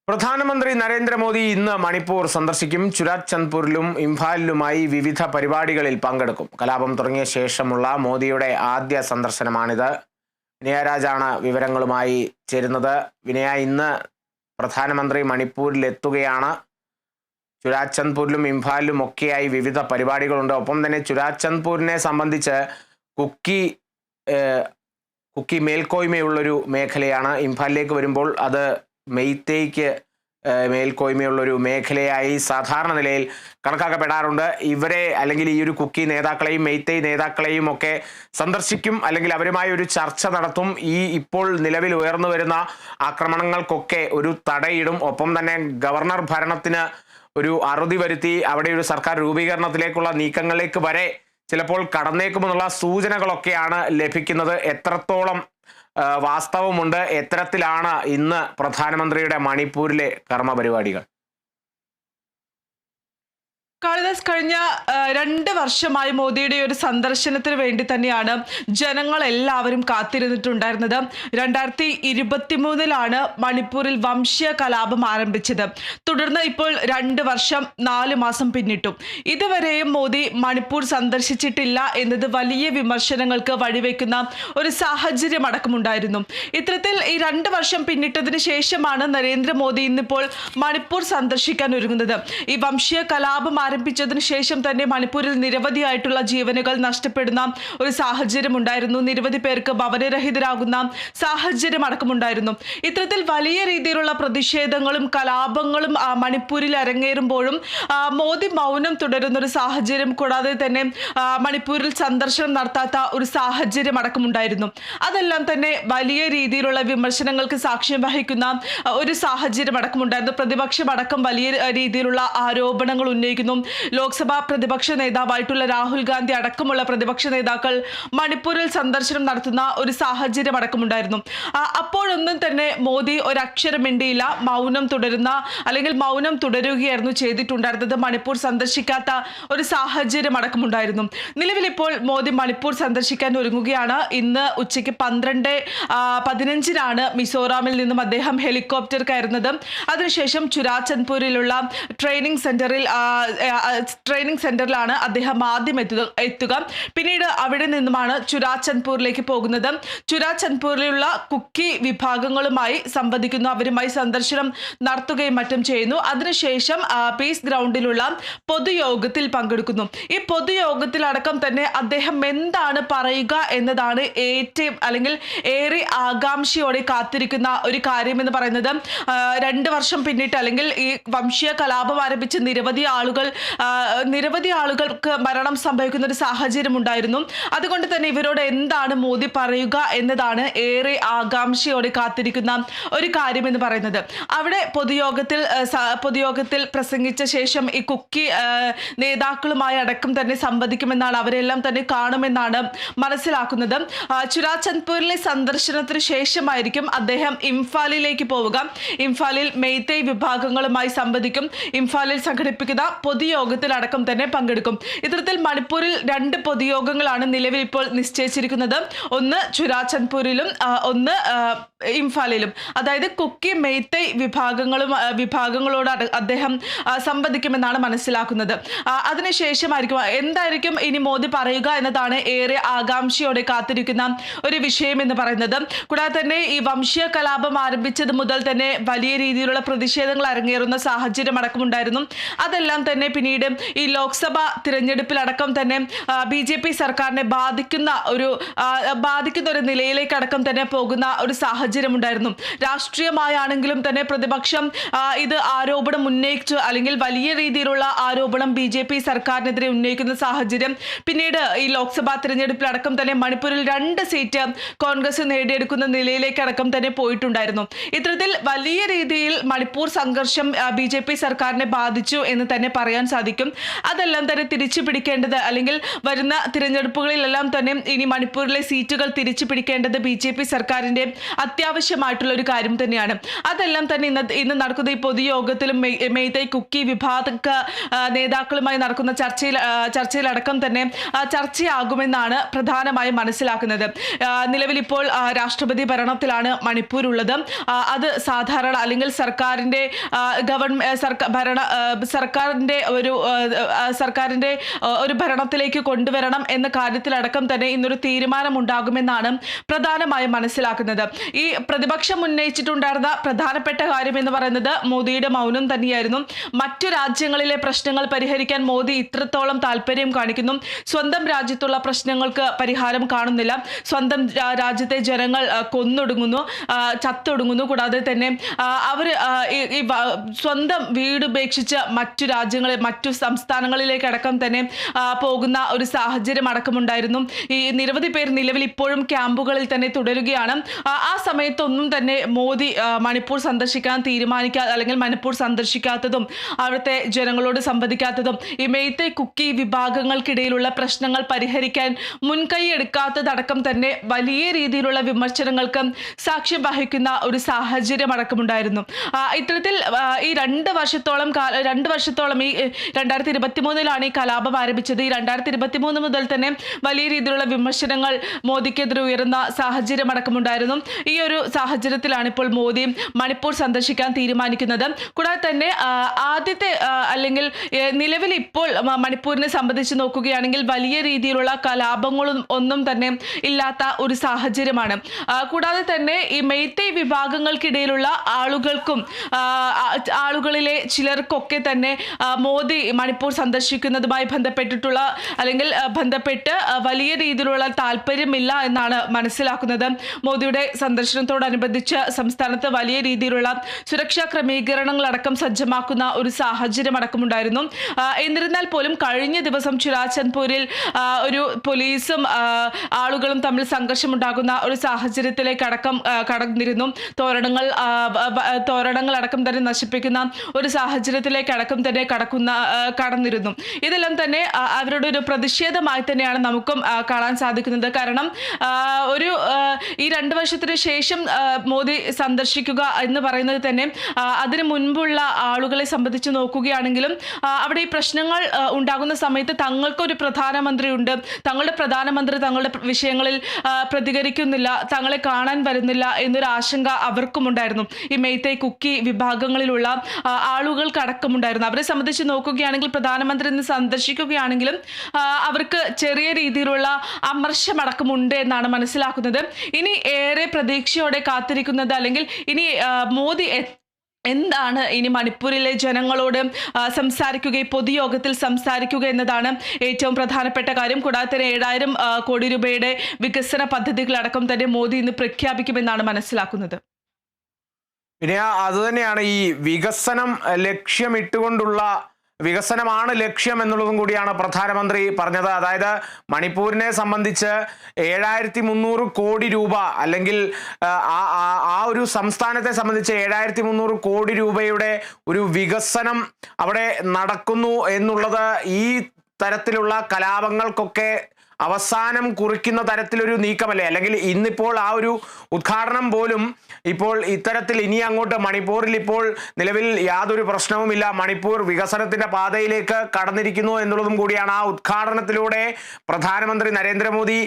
പ്രധാനമന്ത്രി നരേന്ദ്രമോദി ഇന്ന് മണിപ്പൂർ സന്ദർശിക്കും. ചുരാചന്ദ്പൂരിലും ഇംഫാലിലുമായി വിവിധ പരിപാടികളിൽ പങ്കെടുക്കും. കലാപം തുടങ്ങിയ ശേഷമുള്ള മോദിയുടെ ആദ്യ സന്ദർശനമാണിത്. വിനയ രാജാണ് വിവരങ്ങളുമായി ചേരുന്നത്. വിനയ, ഇന്ന് പ്രധാനമന്ത്രി മണിപ്പൂരിൽ എത്തുകയാണ്. ചുരാചന്ദ്പൂരിലും ഇംഫാലിലും ഒക്കെയായി വിവിധ പരിപാടികളുണ്ട്. ഒപ്പം തന്നെ ചുരാചന്ദ്പൂരിനെ സംബന്ധിച്ച് കുക്കി മേൽക്കോയ്മയുള്ളൊരു മേഖലയാണ്. ഇംഫാലിലേക്ക് വരുമ്പോൾ അത് മെയ്തേയ്ക്ക് മേൽക്കോയ്മയുള്ളൊരു മേഖലയായി സാധാരണ നിലയിൽ കണക്കാക്കപ്പെടാറുണ്ട്. ഇവരെ അല്ലെങ്കിൽ ഈ ഒരു കുക്കി നേതാക്കളെയും മെയ്തേയ് നേതാക്കളെയും ഒക്കെ സന്ദർശിക്കും, അല്ലെങ്കിൽ അവരുമായി ഒരു ചർച്ച നടത്തും. ഇപ്പോൾ നിലവിൽ ഉയർന്നു വരുന്ന ആക്രമണങ്ങൾക്കൊക്കെ ഒരു തടയിടും. ഒപ്പം തന്നെ ഗവർണർ ഭരണത്തിന് ഒരു അറുതി വരുത്തി അവിടെ ഒരു സർക്കാർ രൂപീകരണത്തിലേക്കുള്ള നീക്കങ്ങളിലേക്ക് വരെ ചിലപ്പോൾ കടന്നേക്കുമെന്നുള്ള സൂചനകളൊക്കെയാണ് ലഭിക്കുന്നത്. എത്രത്തോളം വാസ്തവമുണ്ട്? എത്തരത്തിലാണ് ഇന്ന് പ്രധാനമന്ത്രിയുടെ മണിപ്പൂരിലെ കർമ്മ പരിപാടികൾ? കാളിദാസ്, കഴിഞ്ഞ 2 വർഷമായി മോദിയുടെ ഒരു സന്ദർശനത്തിന് വേണ്ടി തന്നെയാണ് ജനങ്ങളെല്ലാവരും കാത്തിരുന്നിട്ടുണ്ടായിരുന്നത്. 2023 മണിപ്പൂരിൽ വംശീയ കലാപം ആരംഭിച്ചത്. തുടർന്ന് ഇപ്പോൾ 2 വർഷം 4 മാസം പിന്നിട്ടു. ഇതുവരെയും മോദി മണിപ്പൂർ സന്ദർശിച്ചിട്ടില്ല എന്നത് വലിയ വിമർശനങ്ങൾക്ക് വഴിവെക്കുന്ന ഒരു സാഹചര്യം അടക്കമുണ്ടായിരുന്നു. ഇത്തരത്തിൽ ഈ 2 വർഷം പിന്നിട്ടതിന് ശേഷമാണ് നരേന്ദ്രമോദി ഇന്നിപ്പോൾ മണിപ്പൂർ സന്ദർശിക്കാൻ ഒരുങ്ങുന്നത്. ഈ വംശീയ കലാപം ആരംഭിച്ചതിന് ശേഷം തന്നെ മണിപ്പൂരിൽ നിരവധിയായിട്ടുള്ള ജീവനുകൾ നഷ്ടപ്പെടുന്ന ഒരു സാഹചര്യം ഉണ്ടായിരുന്നു. നിരവധി പേർക്ക് ഭവനരഹിതരാകുന്ന സാഹചര്യം അടക്കമുണ്ടായിരുന്നു. ഇത്തരത്തിൽ വലിയ രീതിയിലുള്ള പ്രതിഷേധങ്ങളും കലാപങ്ങളും മണിപ്പൂരിൽ അരങ്ങേറുമ്പോഴും മോദി മൗനം തുടരുന്ന ഒരു സാഹചര്യം, കൂടാതെ തന്നെ മണിപ്പൂരിൽ സന്ദർശനം നടത്താത്ത ഒരു സാഹചര്യം അടക്കമുണ്ടായിരുന്നു. അതെല്ലാം തന്നെ വലിയ രീതിയിലുള്ള വിമർശനങ്ങൾക്ക് സാക്ഷ്യം വഹിക്കുന്ന ഒരു സാഹചര്യം അടക്കമുണ്ടായിരുന്നു. പ്രതിപക്ഷം അടക്കം വലിയ രീതിയിലുള്ള ആരോപണങ്ങൾ ഉന്നയിക്കുന്നു. ലോക്സഭാ പ്രതിപക്ഷ നേതാവായിട്ടുള്ള രാഹുൽ ഗാന്ധി അടക്കമുള്ള പ്രതിപക്ഷ നേതാക്കൾ മണിപ്പൂരിൽ സന്ദർശനം നടത്തുന്ന ഒരു സാഹചര്യം അടക്കമുണ്ടായിരുന്നു. അപ്പോഴൊന്നും തന്നെ മോദി ഒരക്ഷരം മിണ്ടിയില്ല. മൗനം തുടരുകയായിരുന്നു ചെയ്തിട്ടുണ്ടായിരുന്നത്. മണിപ്പൂർ സന്ദർശിക്കാത്ത ഒരു സാഹചര്യം അടക്കമുണ്ടായിരുന്നു. നിലവിൽ ഇപ്പോൾ മോദി മണിപ്പൂർ സന്ദർശിക്കാൻ ഒരുങ്ങുകയാണ്. ഇന്ന് ഉച്ചയ്ക്ക് 12:15 മിസോറാമിൽ നിന്നും അദ്ദേഹം ഹെലികോപ്റ്റർ കയറുന്നത്. അതിനുശേഷം ചുരാചന്ദ്പൂരിലുള്ള ട്രെയിനിങ് സെന്ററിലാണ് അദ്ദേഹം ആദ്യം എത്തുക. പിന്നീട് അവിടെ നിന്നുമാണ് ചുരാചന്ദ്പൂരിലേക്ക് പോകുന്നത്. ചുരാചന്ദ്പൂരിലുള്ള കുക്കി വിഭാഗങ്ങളുമായി സംവദിക്കുന്നു, അവരുമായി സന്ദർശനം നടത്തുകയും മറ്റും ചെയ്യുന്നു. അതിനുശേഷം പീസ് ഗ്രൗണ്ടിലുള്ള പൊതുയോഗത്തിൽ പങ്കെടുക്കുന്നു. ഈ പൊതുയോഗത്തിലടക്കം തന്നെ അദ്ദേഹം എന്താണ് പറയുക എന്നതാണ് ഏറെ ആകാംക്ഷയോടെ കാത്തിരിക്കുന്ന ഒരു കാര്യം എന്ന് പറയുന്നത്. 2 വർഷം പിന്നിട്ട്, അല്ലെങ്കിൽ ഈ വംശീയ കലാപം ആരംഭിച്ച് നിരവധി ആളുകൾക്ക് മരണം സംഭവിക്കുന്ന ഒരു സാഹചര്യം ഉണ്ടായിരുന്നു. അതുകൊണ്ട് തന്നെ ഇവരോട് എന്താണ് മോദി പറയുക എന്നതാണ് ഏറെ ആകാംക്ഷയോടെ കാത്തിരിക്കുന്ന ഒരു കാര്യം എന്ന് പറയുന്നത്. അവിടെ പൊതുയോഗത്തിൽ പ്രസംഗിച്ച ശേഷം ഈ കുക്കി നേതാക്കളുമായി അടക്കം തന്നെ സംവദിക്കുമെന്നാണ്, അവരെല്ലാം തന്നെ കാണുമെന്നാണ് മനസ്സിലാക്കുന്നത്. ചുരാചന്ദ്പൂരിലെ സന്ദർശനത്തിന് ശേഷമായിരിക്കും അദ്ദേഹം ഇംഫാലിലേക്ക് പോവുക. ഇംഫാലിൽ മെയ്തേയ് വിഭാഗങ്ങളുമായി സംവദിക്കും. ഇംഫാലിൽ സംഘടിപ്പിക്കുന്ന പൊതുയോഗത്തിൽ അടക്കം തന്നെ പങ്കെടുക്കും. ഇത്തരത്തിൽ മണിപ്പൂരിൽ 2 പൊതുയോഗങ്ങളാണ് നിലവിൽ ഇപ്പോൾ നിശ്ചയിച്ചിരിക്കുന്നത്. ഒന്ന് ചുരാചന്ദ്പൂരിലും ഒന്ന് ഇംഫാലിലും. അതായത് കുക്കി മെയ്തേയ് വിഭാഗങ്ങളോട് അദ്ദേഹം സംവദിക്കുമെന്നാണ് മനസ്സിലാക്കുന്നത്. എന്തായിരിക്കും ഇനി മോദി പറയുക എന്നതാണ് ഏറെ ആകാംക്ഷയോടെ കാത്തിരിക്കുന്ന ഒരു വിഷയം എന്ന് പറയുന്നത്. കൂടാതെ തന്നെ ഈ വംശീയ കലാപം ആരംഭിച്ചത് മുതൽ തന്നെ വലിയ രീതിയിലുള്ള പ്രതിഷേധങ്ങൾ അരങ്ങേറുന്ന സാഹചര്യം അടക്കമുണ്ടായിരുന്നു. അതെല്ലാം തന്നെ പിന്നീട് ഈ ലോക്സഭാ തിരഞ്ഞെടുപ്പിലടക്കം തന്നെ BJP സർക്കാരിനെ ബാധിക്കുന്ന ഒരു നിലയിലേക്ക് അടക്കം തന്നെ പോകുന്ന ഒരു സാഹചര്യം ഉണ്ടായിരുന്നു. രാഷ്ട്രീയമായാണെങ്കിലും തന്നെ പ്രതിപക്ഷം ഇത് ആരോപണം ഉന്നയിച്ചു, അല്ലെങ്കിൽ വലിയ രീതിയിലുള്ള ആരോപണം BJP സർക്കാരിനെതിരെ ഉന്നയിക്കുന്ന സാഹചര്യം. പിന്നീട് ഈ ലോക്സഭാ തിരഞ്ഞെടുപ്പിലടക്കം തന്നെ മണിപ്പൂരിൽ 2 സീറ്റ് കോൺഗ്രസ് നേടിയെടുക്കുന്ന നിലയിലേക്ക് അടക്കം തന്നെ പോയിട്ടുണ്ടായിരുന്നു. ഇത്തരത്തിൽ വലിയ രീതിയിൽ മണിപ്പൂർ സംഘർഷം BJP സർക്കാരിനെ ബാധിച്ചു എന്ന് തന്നെ പറയാൻ അറിയാൻ സാധിക്കും. അതെല്ലാം തന്നെ തിരിച്ചു പിടിക്കേണ്ടത്, അല്ലെങ്കിൽ വരുന്ന തിരഞ്ഞെടുപ്പുകളിലെല്ലാം തന്നെ ഇനി മണിപ്പൂരിലെ സീറ്റുകൾ തിരിച്ചു പിടിക്കേണ്ടത് BJP സർക്കാരിന്റെ അത്യാവശ്യമായിട്ടുള്ള ഒരു കാര്യം തന്നെയാണ്. അതെല്ലാം തന്നെ ഇന്ന് നടക്കുന്ന ഈ പൊതുയോഗത്തിലും മെയ്തൈ കുക്കി വിഭാഗ നേതാക്കളുമായി നടക്കുന്ന ചർച്ചയിലടക്കം തന്നെ ചർച്ചയാകുമെന്നാണ് പ്രധാനമായും മനസ്സിലാക്കുന്നത്. നിലവിൽ ഇപ്പോൾ രാഷ്ട്രപതി ഭരണത്തിലാണ് മണിപ്പൂർ ഉള്ളത്. അത് സാധാരണ അല്ലെങ്കിൽ സർക്കാരിന്റെ ഒരു ഭരണത്തിലേക്ക് കൊണ്ടുവരണം എന്ന കാര്യത്തിലടക്കം തന്നെ ഇന്നൊരു തീരുമാനം ഉണ്ടാകുമെന്നാണ് പ്രധാനമായും മനസ്സിലാക്കുന്നത്. ഈ പ്രതിപക്ഷം ഉന്നയിച്ചിട്ടുണ്ടായിരുന്ന പ്രധാനപ്പെട്ട കാര്യം എന്ന് പറയുന്നത് മോദിയുടെ മൗനം തന്നെയായിരുന്നു. മറ്റു രാജ്യങ്ങളിലെ പ്രശ്നങ്ങൾ പരിഹരിക്കാൻ മോദി ഇത്രത്തോളം താല്പര്യം കാണിക്കുന്നു, സ്വന്തം രാജ്യത്തുള്ള പ്രശ്നങ്ങൾക്ക് പരിഹാരം കാണുന്നില്ല, സ്വന്തം രാജ്യത്തെ ജനങ്ങൾ കൊന്നൊടുങ്ങുന്നു, ചത്തൊടുങ്ങുന്നു. കൂടാതെ തന്നെ അവർ സ്വന്തം വീട് ഉപേക്ഷിച്ച് മറ്റു രാജ്യങ്ങളിൽ മറ്റു സംസ്ഥാനങ്ങളിലേക്ക് അടക്കം തന്നെ പോകുന്ന ഒരു സാഹചര്യം അടക്കമുണ്ടായിരുന്നു. ഈ നിരവധി പേർ നിലവിൽ ഇപ്പോഴും ക്യാമ്പുകളിൽ തന്നെ തുടരുകയാണ്. ആ സമയത്തൊന്നും തന്നെ മോദി മണിപ്പൂർ സന്ദർശിക്കാൻ അല്ലെങ്കിൽ മണിപ്പൂർ സന്ദർശിക്കാത്തതും അവിടുത്തെ ജനങ്ങളോട് സംവദിക്കാത്തതും ഈ മെയ്തൈ കുക്കി വിഭാഗങ്ങൾക്കിടയിലുള്ള പ്രശ്നങ്ങൾ പരിഹരിക്കാൻ മുൻകൈ എടുക്കാത്തതടക്കം തന്നെ വലിയ രീതിയിലുള്ള വിമർശനങ്ങൾക്ക് സാക്ഷ്യം വഹിക്കുന്ന ഒരു സാഹചര്യം അടക്കമുണ്ടായിരുന്നു. ഇത്തരത്തിൽ ഈ 2 വർഷത്തോളം ഈ 2023 ഈ കലാപം ആരംഭിച്ചത്. ഈ 2023 മുതൽ തന്നെ വലിയ രീതിയിലുള്ള വിമർശനങ്ങൾ മോദിക്കെതിരെ ഉയർന്ന സാഹചര്യം അടക്കമുണ്ടായിരുന്നു. ഈ ഒരു സാഹചര്യത്തിലാണ് ഇപ്പോൾ മോദി മണിപ്പൂർ സന്ദർശിക്കാൻ തീരുമാനിക്കുന്നത്. കൂടാതെ തന്നെ അല്ലെങ്കിൽ നിലവിൽ ഇപ്പോൾ മണിപ്പൂരിനെ സംബന്ധിച്ച് നോക്കുകയാണെങ്കിൽ വലിയ രീതിയിലുള്ള കലാപങ്ങളും ഒന്നും തന്നെ ഇല്ലാത്ത ഒരു സാഹചര്യമാണ്. കൂടാതെ തന്നെ ഈ മെയ്തൈ വിഭാഗങ്ങൾക്കിടയിലുള്ള ആളുകളിലെ ചിലർക്കൊക്കെ തന്നെ മോദി മണിപ്പൂർ സന്ദർശിക്കുന്നതുമായി ബന്ധപ്പെട്ട് വലിയ രീതിയിലുള്ള താല്പര്യമില്ല എന്നാണ് മനസ്സിലാക്കുന്നത്. മോദിയുടെ സന്ദർശനത്തോടനുബന്ധിച്ച് സംസ്ഥാനത്ത് വലിയ രീതിയിലുള്ള സുരക്ഷാ ക്രമീകരണങ്ങളടക്കം സജ്ജമാക്കുന്ന ഒരു സാഹചര്യം അടക്കമുണ്ടായിരുന്നു. എന്നിരുന്നാൽ പോലും കഴിഞ്ഞ ദിവസം ചുരാചന്ദ്പൂരിൽ ഒരു പോലീസും ആളുകളും തമ്മിൽ സംഘർഷമുണ്ടാകുന്ന ഒരു സാഹചര്യത്തിലേക്ക് കടന്നിരുന്നു. തോരണങ്ങൾ അടക്കം തന്നെ നശിപ്പിക്കുന്ന ഒരു സാഹചര്യത്തിലേക്ക് അടക്കം തന്നെ കടന്നിരുന്നു. ഇതെല്ലാം തന്നെ അവരുടെ ഒരു പ്രതിഷേധമായി തന്നെയാണ് നമുക്കും കാണാൻ സാധിക്കുന്നത്. കാരണം ഈ 2 വർഷത്തിന് ശേഷം മോദി സന്ദർശിക്കുക എന്ന് പറയുന്നത് തന്നെ അതിനു മുൻപുള്ള ആളുകളെ സംബന്ധിച്ച് നോക്കുകയാണെങ്കിലും അവിടെ ഈ പ്രശ്നങ്ങൾ ഉണ്ടാകുന്ന സമയത്ത് തങ്ങൾക്കൊരു പ്രധാനമന്ത്രിയുണ്ട്, തങ്ങളുടെ പ്രധാനമന്ത്രി തങ്ങളുടെ വിഷയങ്ങളിൽ പ്രതികരിക്കുന്നില്ല, തങ്ങളെ കാണാൻ വരുന്നില്ല എന്നൊരു ആശങ്ക അവർക്കും ഉണ്ടായിരുന്നു. ഈ മെയ്തൈ കുക്കി വിഭാഗങ്ങളിലുള്ള ആളുകൾക്കടക്കമുണ്ടായിരുന്നു. അവരെ സംബന്ധിച്ച് നോക്കുകയാണെങ്കിൽ പ്രധാനമന്ത്രി ഇന്ന് സന്ദർശിക്കുകയാണെങ്കിലും അവർക്ക് ചെറിയ രീതിയിലുള്ള അമർഷമടക്കമുണ്ട് എന്നാണ് മനസ്സിലാക്കുന്നത്. ഇനി ഏറെ പ്രതീക്ഷയോടെ കാത്തിരിക്കുന്നത്, അല്ലെങ്കിൽ ഇനി മോദി എന്താണ് ഇനി മണിപ്പൂരിലെ ജനങ്ങളോട് സംസാരിക്കുക, പൊതുയോഗത്തിൽ സംസാരിക്കുക എന്നതാണ് ഏറ്റവും പ്രധാനപ്പെട്ട കാര്യം. കൂടാതെ തന്നെ 7000 കോടി രൂപയുടെ വികസന പദ്ധതികളടക്കം തന്നെ മോദി ഇന്ന് പ്രഖ്യാപിക്കുമെന്നാണ് മനസ്സിലാക്കുന്നത്. പിന്നെ അതുതന്നെയാണ് ഈ വികസനം ലക്ഷ്യമിട്ടുകൊണ്ടുള്ള വികസനമാണ് ലക്ഷ്യം എന്നുള്ളതും കൂടിയാണ് പ്രധാനമന്ത്രി പറഞ്ഞത്. അതായത് മണിപ്പൂരിനെ സംബന്ധിച്ച് 7300 കോടി രൂപ, അല്ലെങ്കിൽ ആ ഒരു സംസ്ഥാനത്തെ സംബന്ധിച്ച് 7300 കോടി രൂപയുടെ ഒരു വികസനം അവിടെ നടക്കുന്നു എന്നുള്ളത് ഈ തരത്തിലുള്ള കലാപങ്ങൾക്കൊക്കെ അവസാനം കുറിക്കുന്ന തരത്തിലൊരു നീക്കമല്ലേ? അല്ലെങ്കിൽ ഇന്നിപ്പോൾ ആ ഒരു ഉദ്ഘാടനം പോലും ഇപ്പോൾ ഇത്തരത്തിൽ ഇനി അങ്ങോട്ട് മണിപ്പൂരിൽ ഇപ്പോൾ നിലവിൽ യാതൊരു പ്രശ്നവുമില്ല, മണിപ്പൂർ വികസനത്തിന്റെ പാതയിലേക്ക് കടന്നിരിക്കുന്നു എന്നുള്ളതും കൂടിയാണ് ആ ഉദ്ഘാടനത്തിലൂടെ പ്രധാനമന്ത്രി നരേന്ദ്രമോദി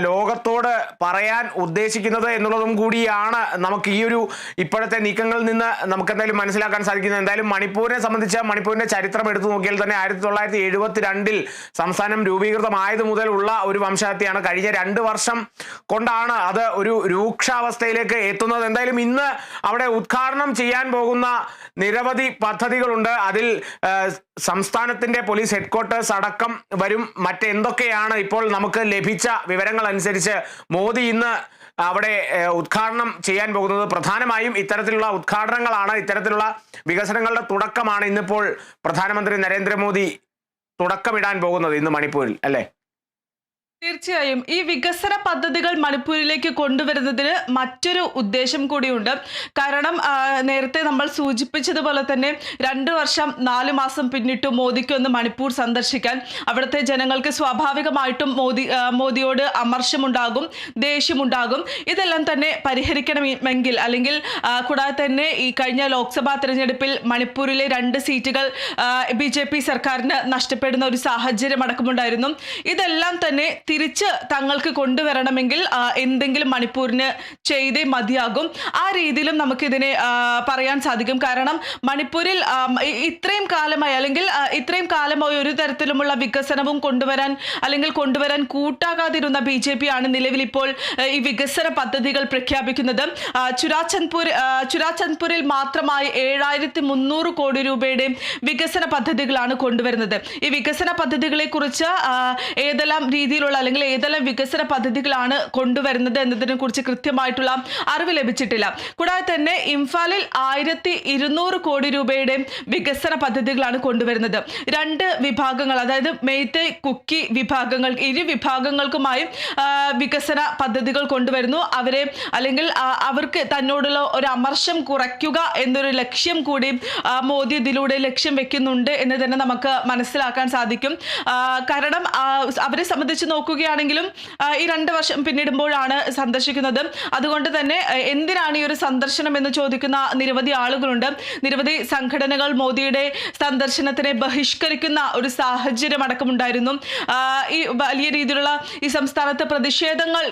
ലോകത്തോട് പറയാൻ ഉദ്ദേശിക്കുന്നത് എന്നുള്ളതും കൂടിയാണ് നമുക്ക് ഈ ഒരു ഇപ്പോഴത്തെ നീക്കങ്ങളിൽ നിന്ന് നമുക്ക് എന്തായാലും മനസ്സിലാക്കാൻ സാധിക്കുന്നത്. എന്തായാലും മണിപ്പൂരിനെ സംബന്ധിച്ച് മണിപ്പൂരിന്റെ ചരിത്രം എടുത്തു നോക്കിയാൽ തന്നെ 1972 സംസ്ഥാനം രൂപീകൃതമായത് മുതൽ ഉള്ള ഒരു വംശഹത്യയാണ്. കഴിഞ്ഞ 2 വർഷം കൊണ്ടാണ് അത് ഒരു രൂക്ഷാവസ്ഥയിലേക്ക് എത്തുന്നത്. എന്തായാലും ഇന്ന് അവിടെ ഉദ്ഘാടനം ചെയ്യാൻ പോകുന്ന നിരവധി പദ്ധതികളുണ്ട്. അതിൽ സംസ്ഥാനത്തിന്റെ പോലീസ് ഹെഡ്ക്വാർട്ടേഴ്സ് അടക്കം വരും. മറ്റെന്തൊക്കെയാണ് ഇപ്പോൾ നമുക്ക് ലഭിച്ച വിവരങ്ങൾ അനുസരിച്ച് മോദി ഇന്ന് അവിടെ ഉദ്ഘാടനം ചെയ്യാൻ പോകുന്നത്? പ്രധാനമായും ഇത്തരത്തിലുള്ള ഉദ്ഘാടനങ്ങളാണ്, ഇത്തരത്തിലുള്ള വികസനങ്ങളുടെ തുടക്കമാണ് ഇന്നിപ്പോൾ പ്രധാനമന്ത്രി നരേന്ദ്രമോദി തുടക്കമിടാൻ പോകുന്നത് ഇന്ന് മണിപ്പൂരിൽ, അല്ലേ? തീർച്ചയായും ഈ വികസന പദ്ധതികൾ മണിപ്പൂരിലേക്ക് കൊണ്ടുവരുന്നതിന് മറ്റൊരു ഉദ്ദേശം കൂടിയുണ്ട്. കാരണം നേരത്തെ നമ്മൾ സൂചിപ്പിച്ചതുപോലെ തന്നെ 2 വർഷം 4 മാസം പിന്നിട്ടു മോദിക്കൊന്ന് മണിപ്പൂർ സന്ദർശിക്കാൻ. അവിടുത്തെ ജനങ്ങൾക്ക് സ്വാഭാവികമായിട്ടും മോദിയോട് അമർഷമുണ്ടാകും, ദേഷ്യമുണ്ടാകും. ഇതെല്ലാം തന്നെ പരിഹരിക്കണമെങ്കിൽ അല്ലെങ്കിൽ കൂടാതെ തന്നെ ഈ കഴിഞ്ഞ ലോക്സഭാ തെരഞ്ഞെടുപ്പിൽ മണിപ്പൂരിലെ 2 സീറ്റുകൾ BJP സർക്കാരിന് നഷ്ടപ്പെടുന്ന ഒരു സാഹചര്യം അടക്കമുണ്ടായിരുന്നു. ഇതെല്ലാം തന്നെ തിരിച്ച് തങ്ങൾക്ക് കൊണ്ടുവരണമെങ്കിൽ എന്തെങ്കിലും മണിപ്പൂരിന് ചെയ്തേ മതിയാകും. ആ രീതിയിലും നമുക്കിതിനെ പറയാൻ സാധിക്കും. കാരണം മണിപ്പൂരിൽ ഇത്രയും കാലമായി അല്ലെങ്കിൽ ഇത്രയും കാലമായി ഒരു തരത്തിലുമുള്ള വികസനവും കൊണ്ടുവരാൻ കൂട്ടാകാതിരുന്ന BJP ആണ് നിലവിൽ ഇപ്പോൾ ഈ വികസന പദ്ധതികൾ പ്രഖ്യാപിക്കുന്നത്. ചുരാചന്ദ്പൂരിൽ മാത്രമായി 7300 കോടി രൂപയുടെ വികസന പദ്ധതികളാണ് കൊണ്ടുവരുന്നത്. ഈ വികസന പദ്ധതികളെ കുറിച്ച് ഏതെല്ലാം രീതിയിലുള്ള അല്ലെങ്കിൽ ഏതെല്ലാം വികസന പദ്ധതികളാണ് കൊണ്ടുവരുന്നത് എന്നതിനെ കുറിച്ച് കൃത്യമായിട്ടുള്ള അറിവ് ലഭിച്ചിട്ടില്ല. കൂടാതെ തന്നെ ഇംഫാലിൽ 1200 കോടി രൂപയുടെ വികസന പദ്ധതികളാണ് കൊണ്ടുവരുന്നത്. 2 വിഭാഗങ്ങൾ, അതായത് മെയ്തേ, കുക്കി വിഭാഗങ്ങൾ, ഇരു വിഭാഗങ്ങൾക്കുമായി വികസന പദ്ധതികൾ കൊണ്ടുവരുന്നു. അവരെ അല്ലെങ്കിൽ അവർക്ക് തന്നോടുള്ള ഒരു അമർഷം കുറയ്ക്കുക എന്നൊരു ലക്ഷ്യം കൂടി മോദി ഇതിലൂടെ ലക്ഷ്യം വെക്കുന്നുണ്ട് എന്ന് തന്നെ നമുക്ക് മനസ്സിലാക്കാൻ സാധിക്കും. കാരണം അവരെ സംബന്ധിച്ച് നോക്കുകയാണെങ്കിലും ഈ 2 വർഷം പിന്നിടുമ്പോഴാണ് സന്ദർശിക്കുന്നത്. അതുകൊണ്ട് തന്നെ എന്തിനാണ് ഈ ഒരു സന്ദർശനം എന്ന് ചോദിക്കുന്ന നിരവധി ആളുകളുണ്ട്. നിരവധി സംഘടനകൾ മോദിയുടെ സന്ദർശനത്തിനെ ബഹിഷ്കരിക്കുന്ന ഒരു സാഹചര്യം അടക്കമുണ്ടായിരുന്നു. ഈ വലിയ രീതിയിലുള്ള ഈ സംസ്ഥാനത്ത് പ്രതിഷേധങ്ങൾ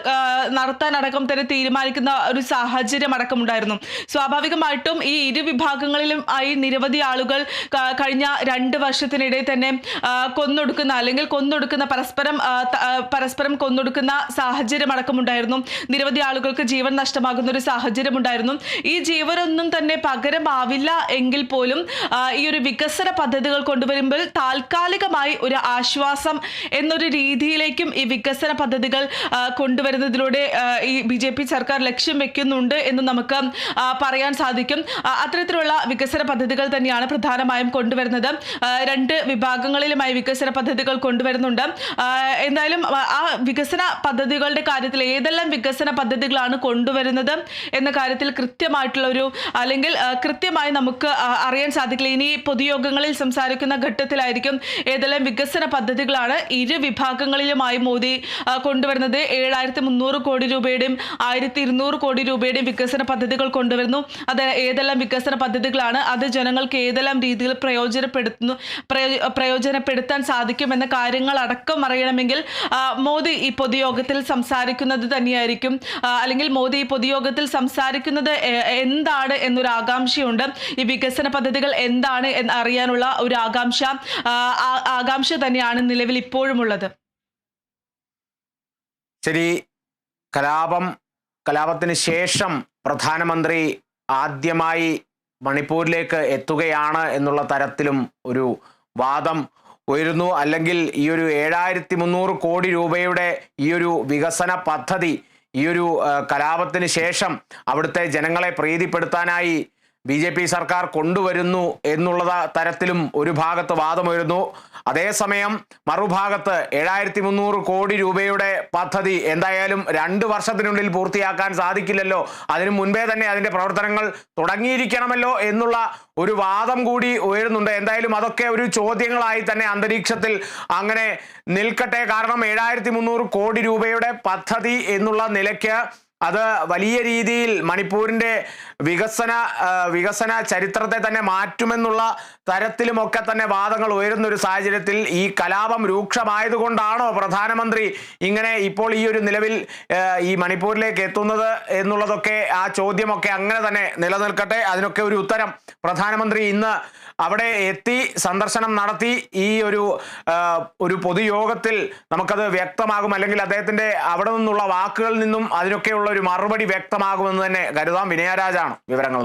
നടത്താനടക്കം തന്നെ തീരുമാനിക്കുന്ന ഒരു സാഹചര്യം അടക്കമുണ്ടായിരുന്നു. സ്വാഭാവികമായിട്ടും ഈ ഇരു വിഭാഗങ്ങളിലും ആയി നിരവധി ആളുകൾ കഴിഞ്ഞ 2 വർഷത്തിനിടെ തന്നെ കൊന്നൊടുക്കുന്ന പരസ്പരം കൊന്നൊടുക്കുന്ന സാഹചര്യം അടക്കമുണ്ടായിരുന്നു. നിരവധി ആളുകൾക്ക് ജീവൻ നഷ്ടമാകുന്ന ഒരു സാഹചര്യം ഉണ്ടായിരുന്നു. ഈ ജീവനൊന്നും തന്നെ പകരമാവില്ല എങ്കിൽ പോലും ഈ ഒരു വികസന പദ്ധതികൾ കൊണ്ടുവരുമ്പോൾ താൽക്കാലികമായി ഒരു ആശ്വാസം എന്നൊരു രീതിയിലേക്കും ഈ വികസന പദ്ധതികൾ കൊണ്ടുവരുന്നതിലൂടെ ഈ BJP സർക്കാർ ലക്ഷ്യം വെക്കുന്നുണ്ട് എന്ന് നമുക്ക് പറയാൻ സാധിക്കും. അത്തരത്തിലുള്ള വികസന പദ്ധതികൾ തന്നെയാണ് പ്രധാനമായും കൊണ്ടുവരുന്നത്. 2 വിഭാഗങ്ങളിലുമായി വികസന പദ്ധതികൾ കൊണ്ടുവരുന്നുണ്ട്. എന്തായാലും ആ വികസന പദ്ധതികളുടെ കാര്യത്തിൽ ഏതെല്ലാം വികസന പദ്ധതികളാണ് കൊണ്ടുവരുന്നത് എന്ന കാര്യത്തിൽ കൃത്യമായിട്ടുള്ള ഒരു അല്ലെങ്കിൽ കൃത്യമായി നമുക്ക് അറിയാൻ സാധിക്കില്ല. ഇനി പൊതുയോഗങ്ങളിൽ സംസാരിക്കുന്ന ഘട്ടത്തിലായിരിക്കും ഏതെല്ലാം വികസന പദ്ധതികളാണ് ഇരു വിഭാഗങ്ങളിലുമായി മോദി കൊണ്ടുവരുന്നത്. 7300 കോടി രൂപയുടെയും 1200 കോടി രൂപയുടെയും വികസന പദ്ധതികൾ കൊണ്ടുവരുന്നു. അത് ഏതെല്ലാം വികസന പദ്ധതികളാണ്, അത് ജനങ്ങൾക്ക് ഏതെല്ലാം രീതിയിൽ പ്രയോജനപ്പെടുത്താൻ സാധിക്കുമെന്ന കാര്യങ്ങൾ അടക്കം അറിയണമെങ്കിൽ മോദി ഈ പൊതുയോഗത്തിൽ സംസാരിക്കുന്നത് തന്നെയായിരിക്കും. അല്ലെങ്കിൽ മോദി ഈ പൊതുയോഗത്തിൽ സംസാരിക്കുന്നത് എന്താണ് എന്നൊരു ആകാംക്ഷയുണ്ട്. ഈ വികസന പദ്ധതികൾ എന്താണ് എന്ന് അറിയാനുള്ള ഒരു ആകാംക്ഷ തന്നെയാണ് നിലവിൽ ഇപ്പോഴും ഉള്ളത്. ശരി, കലാപത്തിന് ശേഷം പ്രധാനമന്ത്രി ആദ്യമായി മണിപ്പൂരിലേക്ക് എത്തുകയാണ് എന്നുള്ള തരത്തിലും ഒരു വാദം ഉയരുന്നു. അല്ലെങ്കിൽ ഈ ഒരു 7300 കോടി രൂപയുടെ ഈ ഒരു വികസന പദ്ധതി ഈ ഒരു കലാപത്തിന് ശേഷം അവിടുത്തെ ജനങ്ങളെ പ്രീതിപ്പെടുത്താനായി BJP സർക്കാർ കൊണ്ടുവരുന്നു എന്നുള്ള തരത്തിലും ഒരു ഭാഗത്ത് വാദമുയരുന്നു. അതേസമയം മറുഭാഗത്ത് 7300 കോടി രൂപയുടെ പദ്ധതി എന്തായാലും 2 വർഷത്തിനുള്ളിൽ പൂർത്തിയാക്കാൻ സാധിക്കില്ലല്ലോ, അതിനു മുൻപേ തന്നെ അതിൻ്റെ പ്രവർത്തനങ്ങൾ തുടങ്ങിയിരിക്കണമല്ലോ എന്നുള്ള ഒരു വാദം കൂടി ഉയരുന്നുണ്ട്. എന്തായാലും അതൊക്കെ ഒരു ചോദ്യങ്ങളായി തന്നെ അന്തരീക്ഷത്തിൽ അങ്ങനെ നിൽക്കട്ടെ. കാരണം 7300 കോടി രൂപയുടെ പദ്ധതി എന്നുള്ള നിലയ്ക്ക് അത് വലിയ രീതിയിൽ മണിപ്പൂരിൻ്റെ വികസന ചരിത്രത്തെ തന്നെ മാറ്റുമെന്നുള്ള തരത്തിലുമൊക്കെ തന്നെ വാദങ്ങൾ ഉയരുന്ന ഒരു സാഹചര്യത്തിൽ ഈ കലാപം രൂക്ഷമായതുകൊണ്ടാണോ പ്രധാനമന്ത്രി ഇങ്ങനെ ഇപ്പോൾ ഈ ഒരു നിലവിൽ ഈ മണിപ്പൂരിലേക്ക് എത്തുന്നത് എന്നുള്ളതൊക്കെ ആ ചോദ്യമൊക്കെ അങ്ങനെ തന്നെ നിലനിൽക്കട്ടെ. അതിനൊക്കെ ഒരു ഉത്തരം പ്രധാനമന്ത്രി ഇന്ന് അവിടെ എത്തി സന്ദർശനം നടത്തി ഈ ഒരു പൊതുയോഗത്തിൽ നമുക്കത് വ്യക്തമാകും. അല്ലെങ്കിൽ അദ്ദേഹത്തിൻ്റെ അവിടെ നിന്നുള്ള വാക്കുകളിൽ നിന്നും അതിനൊക്കെയുള്ള ഒരു മറുപടി വ്യക്തമാകുമെന്ന് തന്നെ കരുതാം. വിനയരാജാണ് വിവരങ്ങൾ.